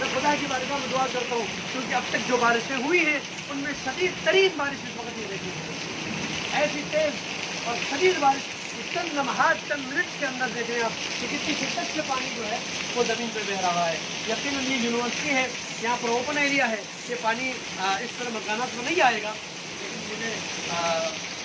میں خدا کی بارگاہ میں دعا کرتا ہوں کیونکہ اب تک جو بارشیں ہوئی ہیں ان میں شدید ترین بارش اس وقت یہ دیکھی ہے، ایسی تیز اور شدید بارش چند لمحات چند منٹ کے اندر دیکھ رہے ہیں آپ کہ کتنی شدت سے پانی جو ہے وہ زمین پہ بہہ رہا ہے۔ یقیناً یہ یونیورسٹی ہے، یہاں پر اوپن ایریا ہے، یہ پانی اس طرح مکانات میں نہیں آئے گا، لیکن مجھے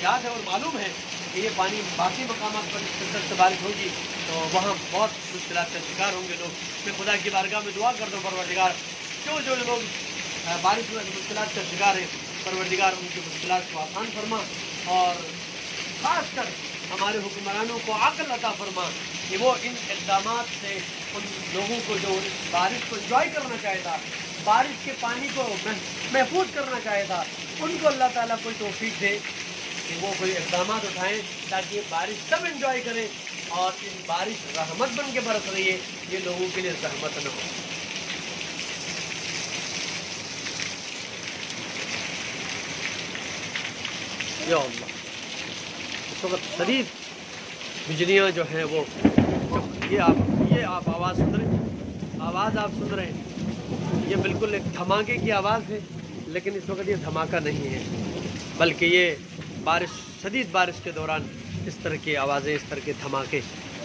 یاد ہے اور معلوم ہے کہ یہ پانی باقی مقامات پر اس شدت سے بارش ہوگی تو وہاں بہت مشکلات کا شکار ہوں گے لوگ۔ میں خدا کی بارگاہ میں دعا کرتا ہوں پروردگار جو لوگ بارش میں مشکلات کا شکار ہیں، پروردگار ان کی مشکلات کو آسان فرما، اور خاص کر ہمارے حکمرانوں کو عقل عطا فرما کہ وہ ان اقدامات سے ان لوگوں کو جو اس بارش کو انجوائے کرنا چاہے تھا، بارش کے پانی کو محفوظ کرنا چاہے تھا، ان کو اللہ تعالیٰ کوئی توفیق دے کہ وہ کوئی اقدامات اٹھائیں تاکہ یہ بارش سب انجوائے کریں اور ان بارش رحمت بن کے برس رہی ہے، یہ لوگوں کے لیے زحمت نہ ہو۔ یا اللہ، اس وقت شدید بجلیاں جو ہیں وہ یہ آپ آواز سن رہے ہیں، آواز آپ سن رہے ہیں، یہ بالکل ایک دھماکے کی آواز ہے، لیکن اس وقت یہ دھماکہ نہیں ہے بلکہ یہ بارش، شدید بارش کے دوران اس طرح کی آوازیں، اس طرح کے دھماکے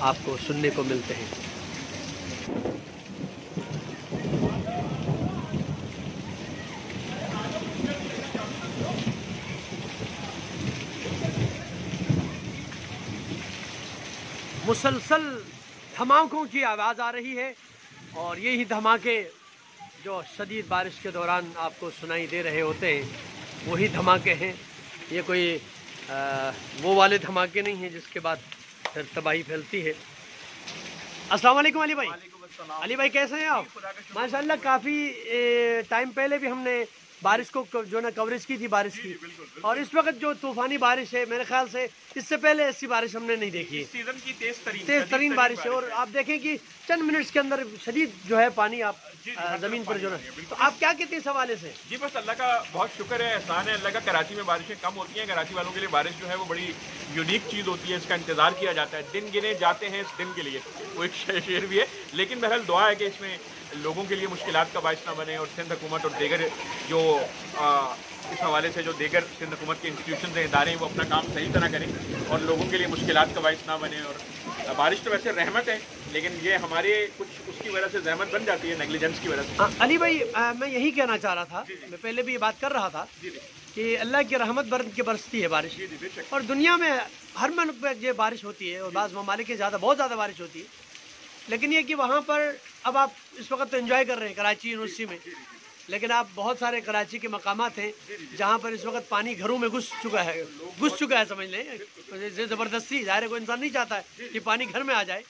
آپ کو سننے کو ملتے ہیں۔ مسلسل دھماکوں کی آواز آ رہی ہے اور یہی دھماکے جو شدید بارش کے دوران آپ کو سنائی دے رہے ہوتے ہیں وہی دھماکے ہیں، یہ کوئی وہ والے دھماکے نہیں ہیں جس کے بعد پھر تباہی پھیلتی ہے۔ السلام علیکم علی بھائی۔ علی بھائی کیسے ہیں آپ؟ ماشاءاللہ کافی ٹائم پہلے بھی ہم نے بارش کو جو نا کوریج کی تھی بارش کی، اور اس وقت جو طوفانی بارش ہے میرے خیال سے اس سے پہلے ایسی بارش ہم نے نہیں دیکھی ہے، سیزن کی تیز ترین بارش ہے، اور آپ دیکھیں کہ چند منٹس کے اندر شدید جو ہے پانی آپ زمین پر جو ہے، تو آپ کیا کہتے ہیں اس حوالے سے؟ جی بس اللہ کا بہت شکر ہے، احسان ہے اللہ کا۔ کراچی میں بارشیں کم ہوتی ہیں، کراچی والوں کے لیے بارش جو ہے وہ بڑی یونیک چیز ہوتی ہے، اس کا انتظار کیا جاتا ہے، دن گنے جاتے ہیں اس دن کے لیے، وہ ایک شعر بھی ہے، لیکن بہرحال دعا ہے کہ اس میں لوگوں کے لیے مشکلات کا باعث نہ بنے، اور سندھ حکومت اور دیگر جو اس حوالے سے جو دیگر سندھ حکومت کے انسٹیٹیوشنز ہیں، ادارے ہیں، وہ اپنا کام صحیح طرح کریں اور لوگوں کے لیے مشکلات کا باعث نہ بنے۔ اور بارش تو ویسے رحمت ہے، لیکن یہ ہمارے کچھ اس کی وجہ سے زحمت بن جاتی ہے، نیگلیجنس کی وجہ سے۔ علی بھائی میں یہی کہنا چاہ رہا تھا، میں پہلے بھی یہ بات کر رہا تھا کہ اللہ کی رحمت برستی ہے بارش، اور دنیا میں ہر ملک میں یہ بارش ہوتی ہے، اور بعض ممالک کے بہت زیادہ بارش ہوتی ہے، لیکن یہ کہ وہاں پر اب آپ اس وقت تو انجوائے کر رہے ہیں کراچی یونیورسٹی میں، لیکن آپ بہت سارے کراچی کے مقامات ہیں جہاں پر اس وقت پانی گھروں میں گھس چکا ہے سمجھ لیں، زبردستی، ظاہر ہے کوئی انسان نہیں چاہتا ہے کہ پانی گھر میں آ جائے،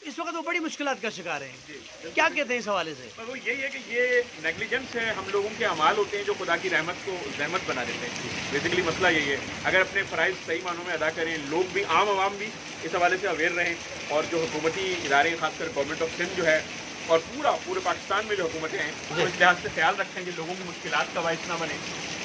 اس وقت وہ بڑی مشکلات کا شکار ہیں، کیا کہتے ہیں اس حوالے سے؟ وہ یہی ہے کہ یہ نیگلیجنس ہے، ہم لوگوں کے اعمال ہوتے ہیں جو خدا کی رحمت کو زحمت بنا دیتے ہیں، بیسیکلی مسئلہ یہی ہے۔ اگر اپنے فرائض صحیح معنوں میں ادا کریں، لوگ بھی، عام عوام بھی اس حوالے سے اویئر رہیں، اور جو حکومتی ادارے خاص کر گورنمنٹ آف سندھ جو ہے اور پورے پاکستان میں جو حکومتیں ہیں وہ اس لحاظ سے خیال رکھیں کہ لوگوں کی مشکلات کا باعث نہ بنے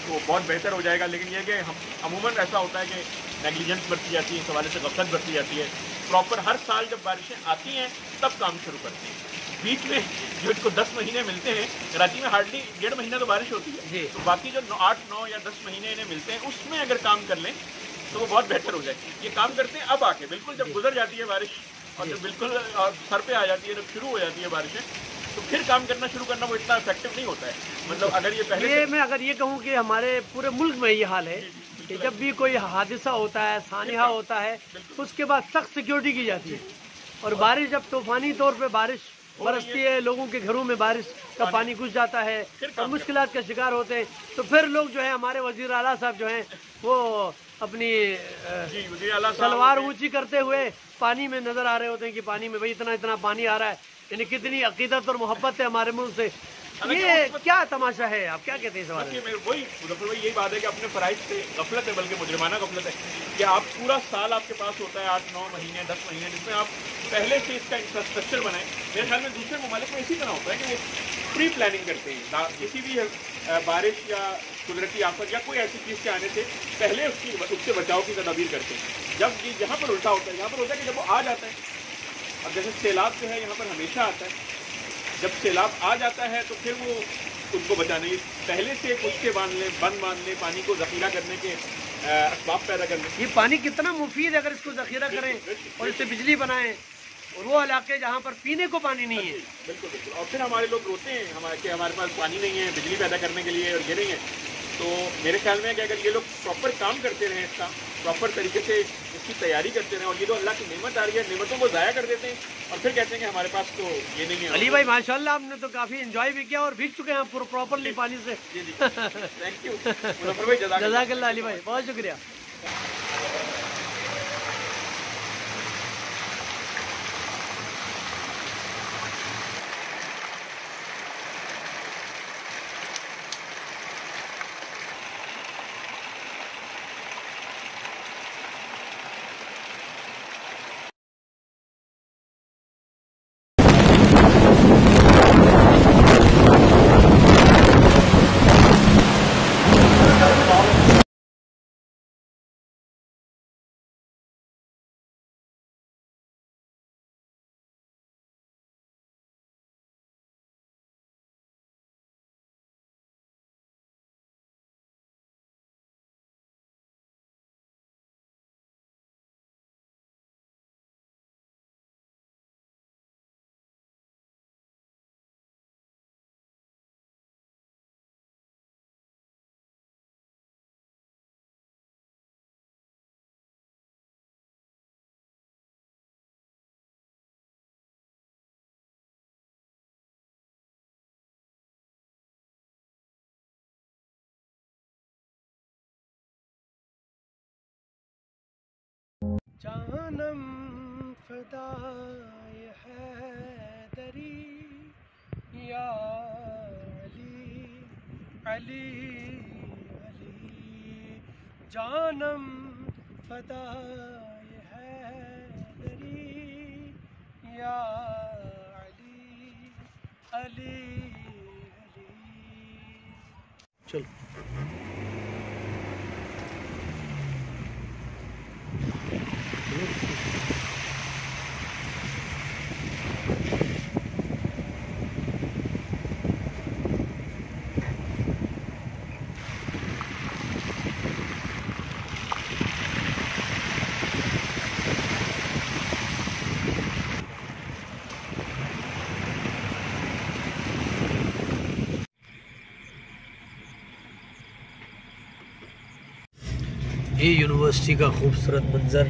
تو بہت بہتر ہو جائے گا۔ لیکن یہ کہ ہم عموماً ایسا ہوتا ہے کہ نیگلیجنس برتی جاتی ہے، اس حوالے سے غفلت برتی جاتی ہے، پراپر ہر سال جب بارشیں آتی ہیں تب کام شروع کرتی ہیں، بیچ میں جو اس کو 10 مہینے ملتے ہیں، کراچی میں ہارڈلی 1.5 مہینہ تو بارش ہوتی ہے، تو باقی جو 8، 9 یا 10 مہینے انہیں ملتے ہیں اس میں اگر کام کر لیں تو وہ بہت بہتر ہو جائے۔ یہ کام کرتے ہیں اب آ کے، بالکل جب گزر جاتی ہے بارش اور جب بالکل سر پہ آ جاتی ہے، جب شروع ہو جاتی ہے بارشیں، تو پھر کام کرنا شروع کرنا وہ اتنا افیکٹو نہیں ہوتا ہے۔ مطلب اگر یہ پہلے میں اگر یہ کہوں کہ ہمارے پورے ملک میں یہ حال ہے کہ جب بھی کوئی حادثہ ہوتا ہے، سانحہ ہوتا ہے، اس کے بعد سخت سیکیورٹی کی جاتی ہے، اور بارش جب طوفانی طور پہ بارش برستی ہے، لوگوں کے گھروں میں بارش کا پانی گھس جاتا ہے اور مشکلات کا شکار ہوتے ہیں، تو پھر لوگ جو ہے ہمارے وزیر اعلیٰ صاحب جو ہیں وہ اپنی سلوار اونچی کرتے ہوئے پانی میں نظر آ رہے ہوتے ہیں کہ پانی میں بھائی اتنا پانی آ رہا ہے، یعنی کتنی عقیدت اور محبت ہے ہمارے ملک سے۔ یہ کیا تماشا ہے، آپ کیا کہتے ہیں اس بارے میں؟ وہی یہی بات ہے کہ اپنے فرائض سے غفلت ہے، بلکہ مجرمانہ غفلت ہے کہ آپ پورا سال آپ کے پاس ہوتا ہے 8، 9 مہینے، 10 مہینے، جس میں آپ پہلے سے اس کا انفراسٹرکچر بنائیں۔ میرے خیال میں دوسرے ممالک میں اسی طرح ہوتا ہے کہ وہ پری پلاننگ کرتے ہیں، کسی بھی بارش یا قدرتی آفت یا کوئی ایسی چیز کے آنے سے پہلے اس سے بچاؤ کی تدابیر کرتے ہیں۔ جب یہاں پر الٹا ہوتا ہے، یہاں پر ہوتا ہے کہ جب وہ آ جاتا ہے، اب جیسے سیلاب جو ہے یہاں پر ہمیشہ آتا ہے، جب سیلاب آ جاتا ہے تو پھر وہ ان کو بچانے پہلے سے پشتے بند باندھنے پانی کو ذخیرہ کرنے کے اسباب پیدا کرنے. یہ پانی کتنا مفید ہے اگر اس کو ذخیرہ کریں اور اس سے بجلی بنائیں، اور وہ علاقے جہاں پر پینے کو پانی نہیں ہے. بالکل بالکل. اور پھر ہمارے لوگ روتے ہیں کہ ہمارے پاس پانی نہیں ہے بجلی پیدا کرنے کے لیے اور یہ نہیں ہے. تو میرے خیال میں کہ اگر یہ لوگ پراپر کام کرتے رہیں، اس کا پراپر طریقے سے اس کی تیاری کرتے رہیں، اور یہ تو اللہ کی نعمت آ رہی ہے، نعمتوں کو ضائع کر دیتے ہیں اور پھر کہتے ہیں کہ ہمارے پاس تو یہ نہیں ہے. علی بھائی ماشاءاللہ آپ نے تو کافی انجوائے بھی کیا اور بھیگ چکے ہیں پراپرلی پانی سے. جی جی تھینک یو مظفر بھائی، جزاک اللہ علی بھائی، بہت شکریہ. جانم فدائے حیدری یا علی علی علی، جانم فدائے حیدری یا علی علی علی. چلو یہ یونیورسٹی کا خوبصورت منظر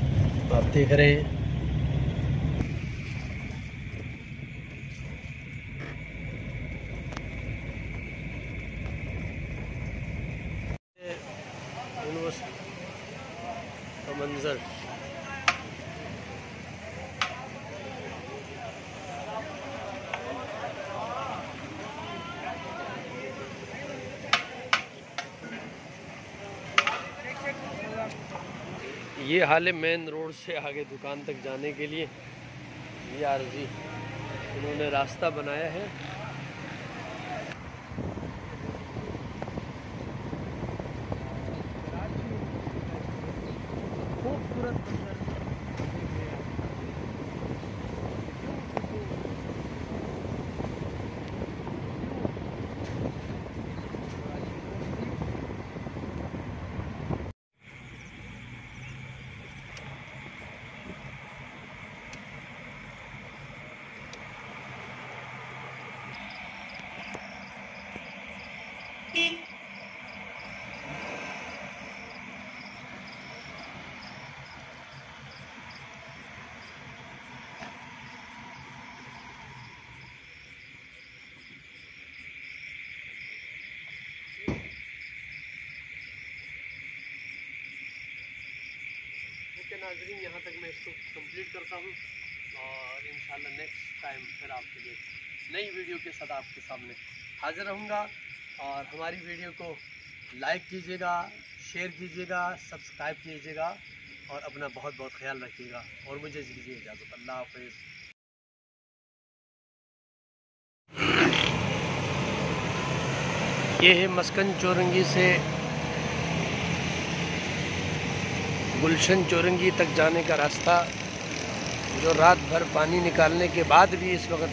آپ دیکھ رہے ہیں. یونیورسٹی کا منظر یہ حال ہے مین روڈ سے آگے دکان تک جانے کے لیے. یہ عارضی انہوں نے راستہ بنایا ہے. خوبصورت ناظرین، یہاں تک میں اس کو کمپلیٹ کرتا ہوں اور انشاءاللہ نیکسٹ ٹائم پھر آپ کے لیے نئی ویڈیو کے ساتھ آپ کے سامنے حاضر رہوں گا. اور ہماری ویڈیو کو لائک کیجیے گا، شیئر کیجیے گا، سبسکرائب کیجیے گا اور اپنا بہت بہت خیال رکھیے گا. اور مجھے دیجیے اجازت. اللہ حافظ. یہ ہے مسکن چورنگی سے گلشن چورنگی تک جانے کا راستہ، جو رات بھر پانی نکالنے کے بعد بھی اس وقت